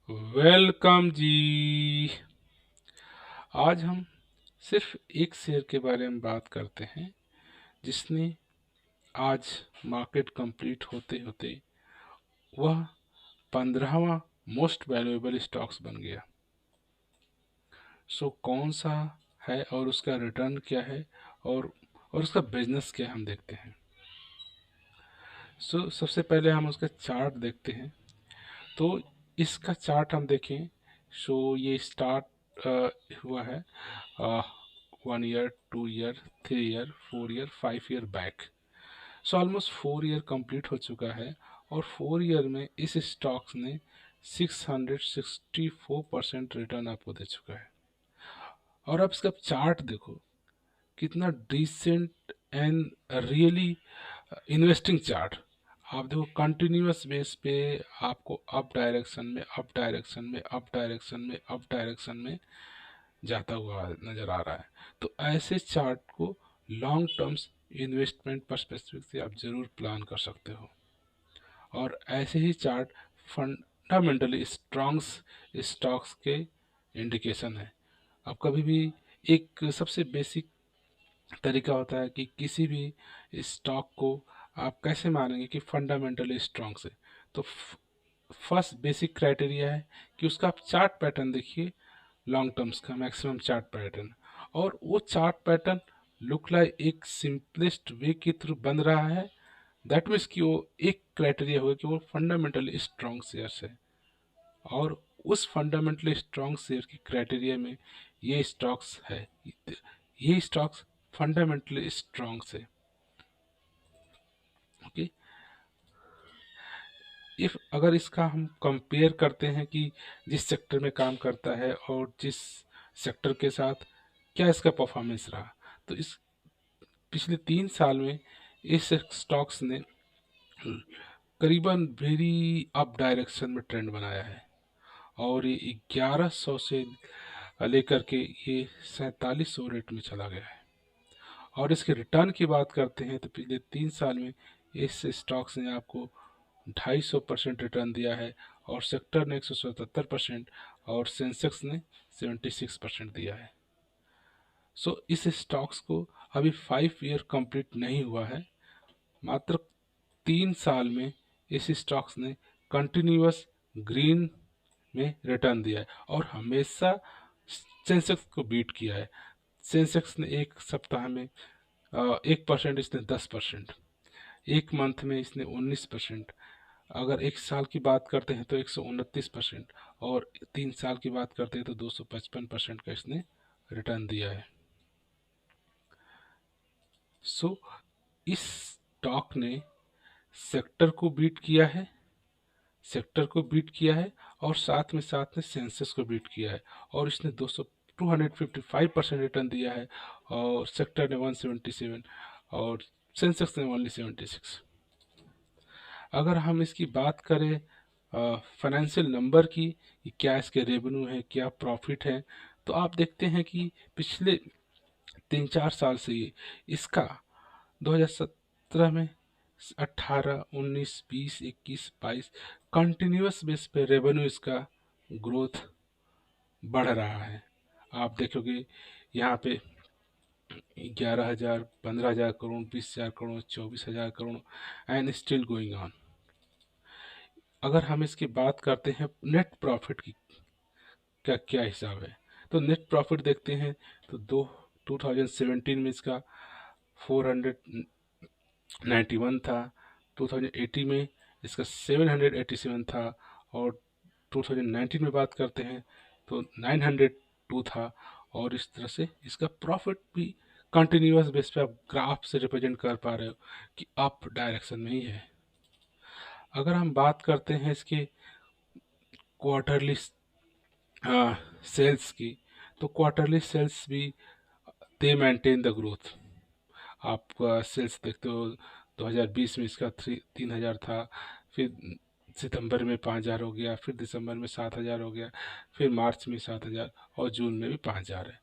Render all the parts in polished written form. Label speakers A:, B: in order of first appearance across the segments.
A: Welcome जी। आज हम सिर्फ एक शेयर के बारे में बात करते हैं जिसने आज मार्केट कंप्लीट होते होते वह 15वां मोस्ट वैल्यूएबल स्टॉक्स बन गया। सो कौन सा है और उसका रिटर्न क्या है और उसका बिजनेस क्या है, हम देखते हैं। सबसे पहले हम उसका चार्ट देखते हैं। तो इसका चार्ट हम देखें। ये स्टार्ट हुआ है 1 year, 2 year, 3 year, 4 year, 5 year back. Almost 4 year complete हो चुका है और 4 ईयर में इस स्टॉक्स ने 664% रिटर्न आपको दे चुका है। और अब इसका चार्ट देखो, कितना decent and really investing chart. आप देखो कंटिन्यूअस बेस पे आपको अप डायरेक्शन में, अप डायरेक्शन में, अप डायरेक्शन में, अप डायरेक्शन में जाता हुआ नजर आ रहा है। तो ऐसे चार्ट को लॉन्ग टर्म्स इन्वेस्टमेंट पर्सपेक्टिव से आप जरूर प्लान कर सकते हो। और ऐसे ही चार्ट फंडामेंटली स्ट्रॉन्ग्स स्टॉक्स के इंडिकेशन है। अब कभी भी एक सबसे बेसिक तरीका होता है कि किसी भी स्टॉक को आप कैसे मानेंगे कि फंडामेंटली स्ट्रॉन्ग से। तो फर्स्ट बेसिक क्राइटेरिया है कि उसका आप चार्ट पैटर्न देखिए, लॉन्ग टर्म्स का मैक्सिमम चार्ट पैटर्न। और वो चार्ट पैटर्न लुक लाइक एक सिंपलेस्ट वे के थ्रू बन रहा है। दैट मीन्स कि वो एक क्राइटेरिया होगा कि वो फंडामेंटली स्ट्रॉन्ग शेयर्स है। और उस फंडामेंटली स्ट्रॉन्ग शेयर की क्राइटेरिया में ये स्टॉक्स है, ये स्टॉक्स फंडामेंटली स्ट्रॉन्ग से। ओके। इफ अगर इसका हम कंपेयर करते हैं कि जिस सेक्टर में काम करता है और जिस सेक्टर के साथ क्या इसका परफॉर्मेंस रहा, तो इस पिछले 3 साल में इस स्टॉक्स ने करीबन वेरी अप डायरेक्शन में ट्रेंड बनाया है। और ये 1100 से लेकर के ये 4700 रेट में चला गया है। और इसके रिटर्न की बात करते हैं तो पिछले 3 साल में इस स्टॉक्स ने आपको 250% रिटर्न दिया है। और सेक्टर ने 177% और सेंसेक्स ने 76% दिया है। इस स्टॉक्स को अभी 5 ईयर कंप्लीट नहीं हुआ है, मात्र 3 साल में इस स्टॉक्स ने कंटिन्यूअस ग्रीन में रिटर्न दिया है और हमेशा सेंसेक्स को बीट किया है। सेंसेक्स ने एक सप्ताह में 1%, इसने 10%, एक मंथ में इसने 19%। अगर एक साल की बात करते हैं तो 129%, और 3 साल की बात करते हैं तो 255% का इसने रिटर्न दिया है। सो इस स्टॉक ने सेक्टर को बीट किया है, सेक्टर को बीट किया है और साथ में सेंसेस को बीट किया है। और इसने 255% रिटर्न दिया है और सेक्टर ने 177 और सेंसेक्स ने ओनली 76। अगर हम इसकी बात करें फाइनेंशियल नंबर की कि क्या इसके रेवेन्यू है, क्या प्रॉफिट है, तो आप देखते हैं कि पिछले 3-4 साल से ये इसका 2017 में 18, 19, 20, 21, 22 कंटिन्यूअस बेस पे रेवेन्यू इसका ग्रोथ बढ़ रहा है। आप देखोगे यहाँ पे 11,000, 15,000 crore, 20,000 crore, 24,000 crore and still going on. अगर हम इसकी बात करते हैं नेट प्रॉफिट की, क्या क्या हिसाब है, तो नेट प्रॉफिट देखते हैं तो 2017 में इसका 491 था, 2018 में इसका 787 था, और 2019 में बात करते हैं तो 902 था। और इस तरह से इसका प्रॉफिट भी कंटिन्यूअस बेस पे आप ग्राफ से रिप्रेजेंट कर पा रहे हो कि अप डायरेक्शन में ही है। अगर हम बात करते हैं इसके क्वार्टरली सेल्स की, तो क्वार्टरली सेल्स भी दे मेंटेन द ग्रोथ। आप सेल्स देखते हो 2020 में इसका 3,000 था, फिर सितंबर में 5,000 हो गया, फिर दिसंबर में 7,000 हो गया, फिर मार्च में 7,000 और जून में भी 5,000 है।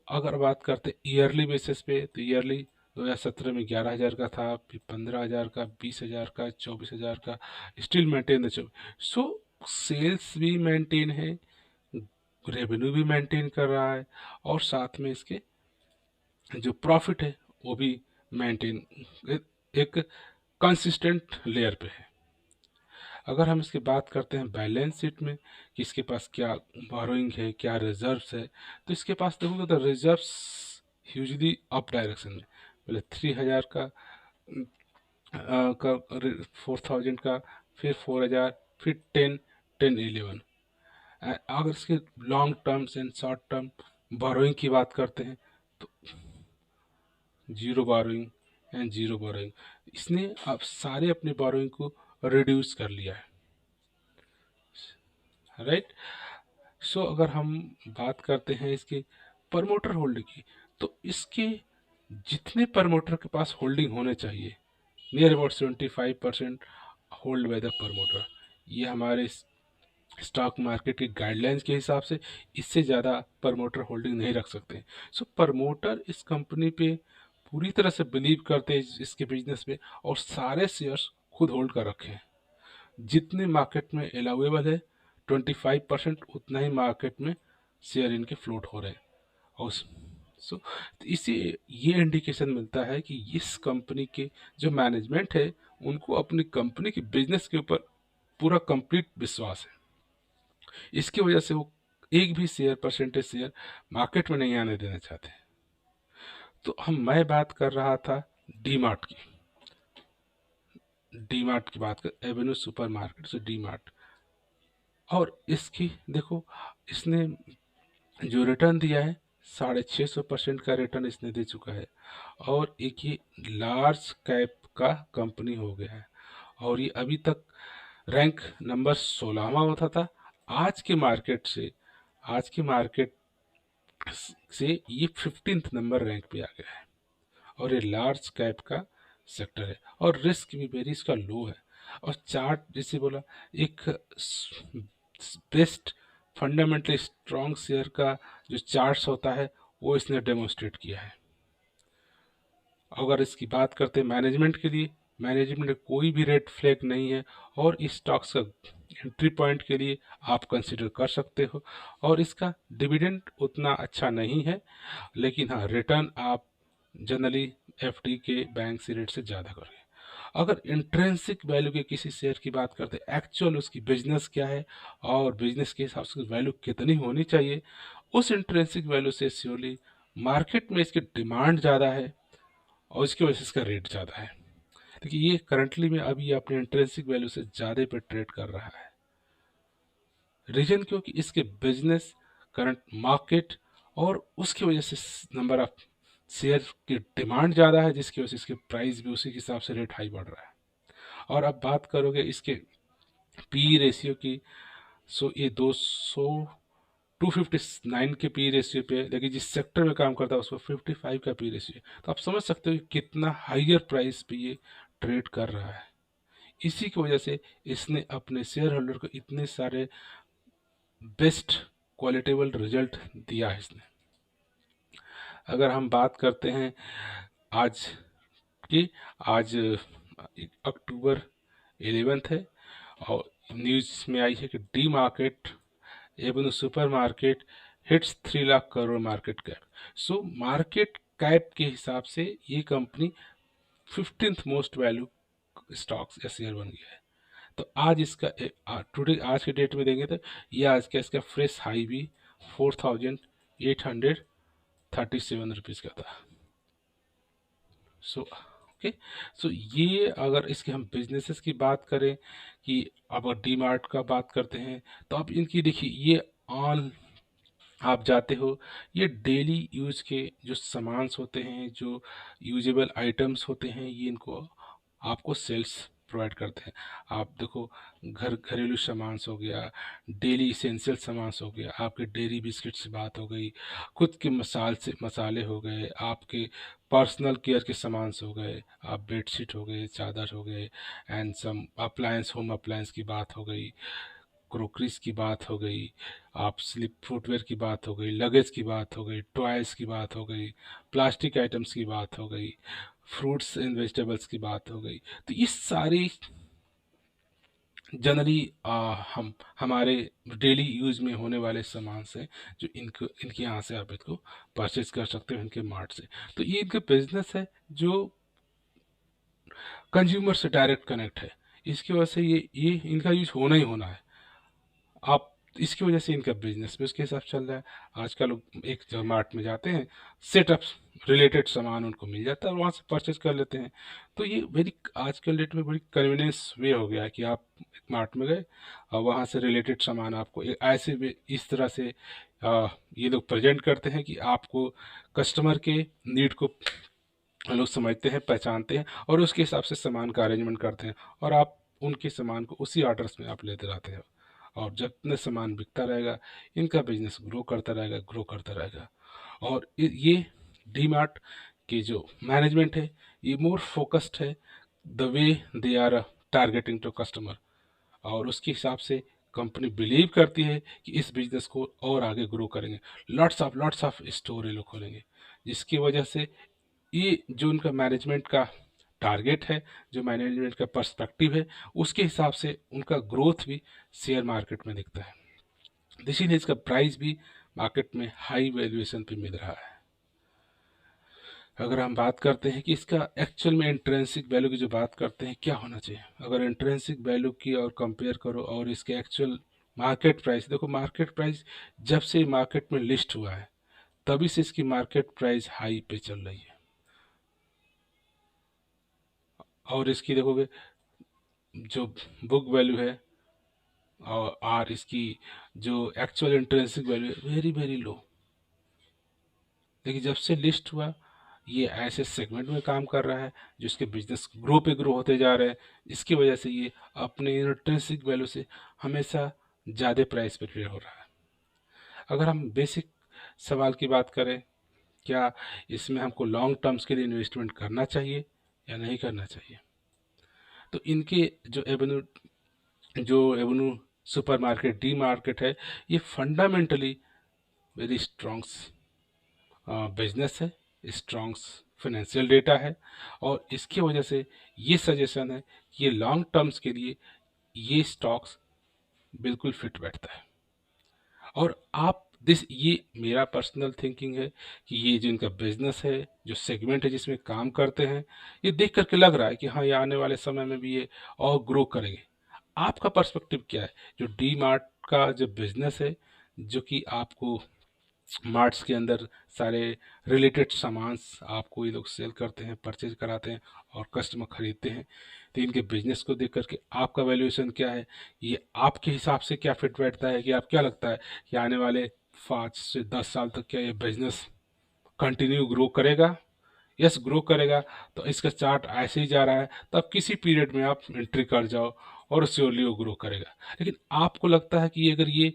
A: अगर बात करते ईयरली बेसिस पे, तो ईयरली 2017 में 11,000 का था, फिर 15,000 का, 20,000 का, 24,000 का, still maintain the. So sales भी मेंटेन है, रेवेन्यू भी मेंटेन कर रहा है, और साथ में इसके जो प्रॉफिट है वो भी मेंटेन एक कंसिस्टेंट लेयर पे है। अगर हम इसकी बात करते हैं बैलेंस शीट में कि इसके पास क्या बोरोइंग है, क्या रिजर्व्स है, तो इसके पास देखोगे तो रिजर्व्स ह्यूजली अप डायरेक्शन में, पहले 3000 का 4000 का, फिर 4000, फिर 10, 10, 11। अगर इसके long terms and short term borrowing की बात करते हैं तो zero borrowing and zero borrowing, इसने अब सारे अपने बोरोइंग को रिड्यूस कर लिया है, राइट। सो अगर हम बात करते हैं इसके प्रमोटर होल्डिंग की, तो इसके जितने प्रमोटर के पास होल्डिंग होने चाहिए, near about 75% hold by the promoter, ये हमारे स्टॉक मार्केट के गाइडलाइंस के हिसाब से इससे ज़्यादा प्रमोटर होल्डिंग नहीं रख सकते। सो प्रमोटर इस कंपनी पे पूरी तरह से बिलीव करते हैं इसके बिजनेस पे, और सारे शेयर्स खुद होल्ड कर रखे हैं। जितने मार्केट में अलाउेबल है 25% उतना ही मार्केट में शेयर इनके फ्लोट हो रहे हैं। और सो इसी ये इंडिकेशन मिलता है कि इस कंपनी के जो मैनेजमेंट है उनको अपनी कंपनी के बिजनेस के ऊपर पूरा कंप्लीट विश्वास है। इसकी वजह से वो एक भी शेयर, परसेंटेज शेयर मार्केट में नहीं आने देना चाहते। तो मैं बात कर रहा था डीमार्ट की, डीमार्ट की बात कर, एवेन्यू सुपर मार्केट से डीमार्ट, और इसकी देखो इसने जो रिटर्न दिया है 650% का रिटर्न इसने दे चुका है, और एक ये लार्ज कैप का कंपनी हो गया है, और ये अभी तक रैंक नंबर 16वां होता था। आज के मार्केट से आज के मार्केट से ये 15th नंबर रैंक पे आ गया है, और ये लार्ज कैप का सेक्टर है, और रिस्क भी वेरी इसका लो है। और चार्ट जैसे बोला, एक बेस्ट फंडामेंटली स्ट्रॉन्ग शेयर का जो चार्ट्स होता है वो इसने डेमोन्स्ट्रेट किया है। अगर इसकी बात करते हैं मैनेजमेंट के लिए, मैनेजमेंट में कोई भी रेड फ्लैग नहीं है, और इस स्टॉक्स का एंट्री पॉइंट के लिए आप कंसिडर कर सकते हो। और इसका डिविडेंड उतना अच्छा नहीं है, लेकिन हाँ रिटर्न आप जनरली एफडी के बैंक से रेट से ज़्यादा करेंगे। अगर इंट्रेंसिक वैल्यू के किसी शेयर की बात करते हैं, एक्चुअल उसकी बिजनेस क्या है और बिजनेस के हिसाब से वैल्यू कितनी होनी चाहिए, उस इंट्रेंसिक वैल्यू से श्योरली मार्केट में इसकी डिमांड ज़्यादा है और इसकी वजह से इसका रेट ज़्यादा है। देखिए ये करंटली में अभी अपने इंट्रेंसिक वैल्यू से ज़्यादा पे ट्रेड कर रहा है। रीजन क्योंकि इसके बिजनेस, करंट मार्केट, और उसकी वजह से नंबर ऑफ शेयर की डिमांड ज़्यादा है, जिसकी वजह से इसके प्राइस भी उसी के हिसाब से रेट हाई बढ़ रहा है। और अब बात करोगे इसके पी रेशियो की, सो ये 259 के पी रेशियो पे है, लेकिन जिस सेक्टर में काम करता है उसको 55 का पी रेशियो है। तो आप समझ सकते हो कि कितना हाइयर प्राइस पे ये ट्रेड कर रहा है। इसी की वजह से इसने अपने शेयर होल्डर को इतने सारे बेस्ट क्वालिटेबल रिजल्ट दिया है इसने। अगर हम बात करते हैं आज की, आज अक्टूबर 11 है, और न्यूज़ में आई है कि डी मार्केट एवं super market hits 3 lakh crore market cap. So market cap के हिसाब से ये company 15th most value stocks या शेयर बन गया है। तो आज इसका टुडे, आज के डेट में देंगे तो ये आज का इसका फ्रेश हाई भी 4837 रुपीज़ का था। सो ओके, सो ये अगर इसके हम बिजनेसेस की बात करें कि अब डी मार्ट का बात करते हैं, तो आप इनकी देखिए ये ऑन आप जाते हो, ये डेली यूज के जो सामान्स होते हैं, जो यूजेबल आइटम्स होते हैं, ये इनको आपको सेल्स प्रोवाइड करते हैं। आप देखो घरेलू सामान हो गया, डेली इसेंशियल सामान हो गया, आपके डेयरी बिस्किट से बात हो गई, खुद के मसाले हो गए, आपके पर्सनल केयर के सामान हो गए, आप बेडशीट हो गए, चादर हो गए, and some appliance, home appliance की बात हो गई, क्रोकरीज की बात हो गई, आप स्लिप फुटवेयर की बात हो गई, लगेज की बात हो गई, टॉयज़ की बात हो गई, प्लास्टिक आइटम्स की बात हो गई, फ्रूट्स एंड वेजिटेबल्स की बात हो गई। तो ये सारी जनरली हम हमारे डेली यूज में होने वाले सामान से जो इनके यहाँ से आप इसको परचेज कर सकते हो इनके मार्ट से। तो ये इनका बिजनेस है जो कंज्यूमर से डायरेक्ट कनेक्ट है। इसकी वजह से ये इनका यूज होना ही होना है। आप इसकी वजह से इनका बिजनेस भी उसके हिसाब से चल रहा है। आजकल लोग एक जगह मार्ट में जाते हैं, सेटअप रिलेटेड सामान उनको मिल जाता है और वहाँ से परचेज कर लेते हैं। तो ये वेरी आजकल डेट में बड़ी कन्वीनियंस वे हो गया है कि आप एक मार्ट में गए और वहाँ से रिलेटेड सामान आपको ऐसे इस तरह से ये लोग प्रेजेंट करते हैं कि आपको कस्टमर के नीड को लोग समझते हैं, पहचानते हैं और उसके हिसाब से सामान का अरेंजमेंट करते हैं और आप उनके सामान को उसी ऑर्डर्स में आप लेते रहते हो। और जितने सामान बिकता रहेगा इनका बिजनेस ग्रो करता रहेगा, ग्रो करता रहेगा। और ये डी मार्ट की जो मैनेजमेंट है ये मोर फोकस्ड है the way they are targeting to customer. और उसके हिसाब से कंपनी बिलीव करती है कि इस बिजनेस को और आगे ग्रो करेंगे। लॉट्स ऑफ स्टोर ये लोग खोलेंगे, जिसकी वजह से ये जो उनका मैनेजमेंट का टारगेट है, जो मैनेजमेंट का पर्सपेक्टिव है, उसके हिसाब से उनका ग्रोथ भी शेयर मार्केट में दिखता है। इसीलिए इसका प्राइस भी मार्केट में हाई वैल्यूएशन पे मिल रहा है। अगर हम बात करते हैं कि इसका एक्चुअल में इंट्रेंसिक वैल्यू की जो बात करते हैं क्या होना चाहिए, अगर इंट्रेंसिक वैल्यू की और कंपेयर करो और इसके एक्चुअल मार्केट प्राइस देखो, मार्केट प्राइस जब से मार्केट में लिस्ट हुआ है तभी से इसकी मार्केट प्राइस हाई पे चल रही है। और इसकी देखोगे जो बुक वैल्यू है और इसकी जो एक्चुअल इंट्रेंसिक वैल्यू है वेरी वेरी लो। लेकिन जब से लिस्ट हुआ ये ऐसे सेगमेंट में काम कर रहा है जो इसके बिजनेस ग्रो पे ग्रो होते जा रहे हैं। इसकी वजह से ये अपने इंट्रेंसिक वैल्यू से हमेशा ज़्यादा प्राइस पे ट्रेड हो रहा है। अगर हम बेसिक सवाल की बात करें, क्या इसमें हमको लॉन्ग टर्म्स के लिए इन्वेस्टमेंट करना चाहिए या नहीं करना चाहिए, तो इनके जो एवेन्यू सुपरमार्केट डी मार्केट है ये फंडामेंटली वेरी स्ट्रॉन्ग बिजनेस है, स्ट्रॉन्ग फाइनेंशियल डेटा है। और इसकी वजह से ये सजेशन है कि ये लॉन्ग टर्म्स के लिए ये स्टॉक्स बिल्कुल फिट बैठता है। और आप दिस ये मेरा पर्सनल थिंकिंग है कि ये जो इनका बिजनेस है, जो सेगमेंट है जिसमें काम करते हैं, ये देख करके लग रहा है कि हाँ ये आने वाले समय में भी ये और ग्रो करेंगे। आपका पर्सपेक्टिव क्या है? जो डी मार्ट का जो बिजनेस है, जो कि आपको मार्ट्स के अंदर सारे रिलेटेड सामान्स आपको ये लोग सेल करते हैं, परचेज कराते हैं और कस्टमर खरीदते हैं, तो इनके बिजनेस को देख करके आपका वैल्यूएशन क्या है? ये आपके हिसाब से क्या फिट बैठता है कि आप क्या लगता है कि आने वाले 5 से 10 साल तक क्या ये बिजनेस कंटिन्यू ग्रो करेगा? यस, ग्रो करेगा। तो इसका चार्ट ऐसे ही जा रहा है तो आप किसी पीरियड में आप एंट्री कर जाओ और श्योरली वो ग्रो करेगा। लेकिन आपको लगता है कि अगर ये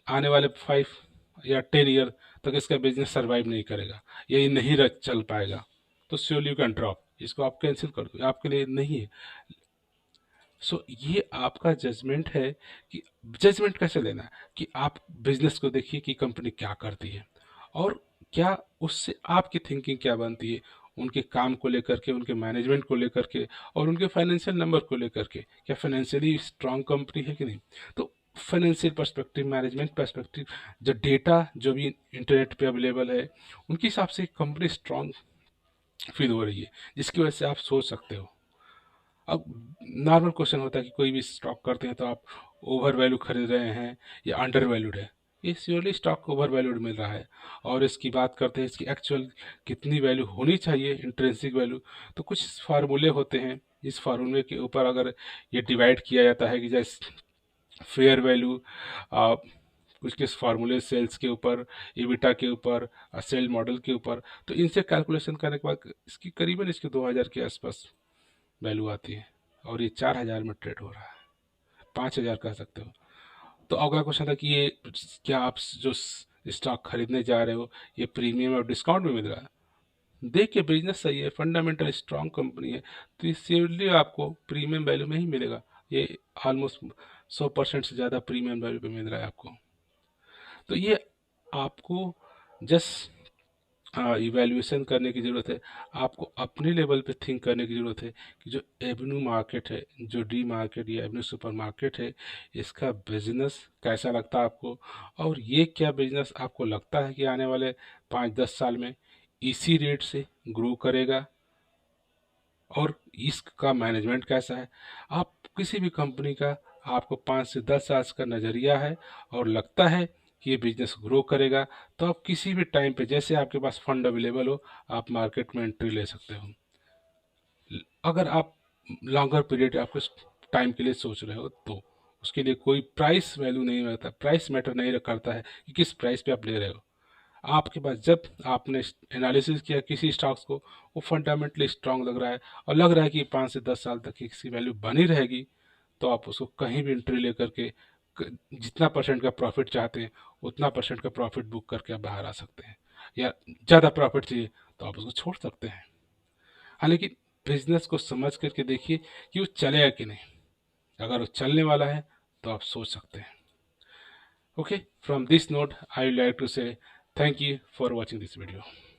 A: आने वाले 5 या 10 ईयर तक इसका बिजनेस सरवाइव नहीं करेगा, ये नहीं चल पाएगा, तो श्योरली यू कैन ड्रॉप इसको, आप कैंसिल कर दो, आपके लिए नहीं है। सो ये आपका जजमेंट है कि जजमेंट कैसे लेना है कि आप बिजनेस को देखिए कि कंपनी क्या करती है और क्या उससे आपकी थिंकिंग क्या बनती है उनके काम को लेकर के, उनके मैनेजमेंट को लेकर के और उनके फाइनेंशियल नंबर को लेकर के, क्या फाइनेंशियली स्ट्रांग कंपनी है कि नहीं। तो फाइनेंशियल पर्सपेक्टिव, मैनेजमेंट पर्सपेक्टिव, जो डेटा जो भी इंटरनेट पे अवेलेबल है उनके हिसाब से कंपनी स्ट्रांग फील हो रही है, जिसकी वजह से आप सोच सकते हो। अब नॉर्मल क्वेश्चन होता है कि कोई भी स्टॉक करते हैं तो आप ओवर वैल्यू खरीद रहे हैं या अंडर वैल्यूड है। ये श्योरली स्टॉक ओवर वैल्यूड मिल रहा है। और इसकी बात करते हैं इसकी एक्चुअल कितनी वैल्यू होनी चाहिए, इंट्रेंसिक वैल्यू, तो कुछ फार्मूले होते हैं। इस फार्मूले के ऊपर अगर ये डिवाइड किया जाता है कि जैसे फेयर वैल्यू, कुछ किस फार्मूले सेल्स के ऊपर, एबिटा के ऊपर, सेल मॉडल के ऊपर, तो इनसे कैलकुलेशन करने के बाद इसकी करीबन इसके 2000 के आसपास वैल्यू आती है और ये 4000 में ट्रेड हो रहा है, 5000 कह सकते हो। तो अगला क्वेश्चन था कि ये क्या आप जो स्टॉक खरीदने जा रहे हो ये प्रीमियम और डिस्काउंट में मिल रहा है। देखिए बिजनेस सही है, फंडामेंटल स्ट्रांग कंपनी है, तो ये श्योरली आपको प्रीमियम वैल्यू में ही मिलेगा। ये ऑलमोस्ट 100% से ज़्यादा प्रीमियम वैल्यू पे मिल रहा है आपको। तो ये आपको जस्ट इवैल्यूएशन करने की ज़रूरत है। आपको अपने लेवल पे थिंक करने की ज़रूरत है कि जो एवेन्यू मार्केट है, जो डी मार्केट या एवेन्यू सुपर मार्केट है, इसका बिजनेस कैसा लगता है आपको, और ये क्या बिजनेस आपको लगता है कि आने वाले 5-10 साल में इसी रेट से ग्रो करेगा, और इसका मैनेजमेंट कैसा है। आप किसी भी कंपनी का, आपको 5 से 10 साल का नज़रिया है और लगता है कि ये बिजनेस ग्रो करेगा, तो आप किसी भी टाइम पे, जैसे आपके पास फंड अवेलेबल हो, आप मार्केट में एंट्री ले सकते हो। अगर आप लॉन्गर पीरियड आपके टाइम के लिए सोच रहे हो, तो उसके लिए कोई प्राइस वैल्यू नहीं रहता, प्राइस मैटर नहीं करता है कि किस प्राइस पे आप ले रहे हो। आपके पास जब आपने एनालिसिस किया किसी स्टॉक्स को, वो फंडामेंटली स्ट्रांग लग रहा है और लग रहा है कि 5 से 10 साल तक की इसकी वैल्यू बनी रहेगी, तो आप उसको कहीं भी एंट्री लेकर के जितना परसेंट का प्रॉफिट चाहते हैं उतना परसेंट का प्रॉफिट बुक करके आप बाहर आ सकते हैं, या ज़्यादा प्रॉफिट चाहिए तो आप उसको छोड़ सकते हैं। हाँ, लेकिन बिजनेस को समझ करके देखिए कि वो चलेगा कि नहीं। अगर वो चलने वाला है तो आप सोच सकते हैं। Okay, from this note I would like to say thank you for watching this video.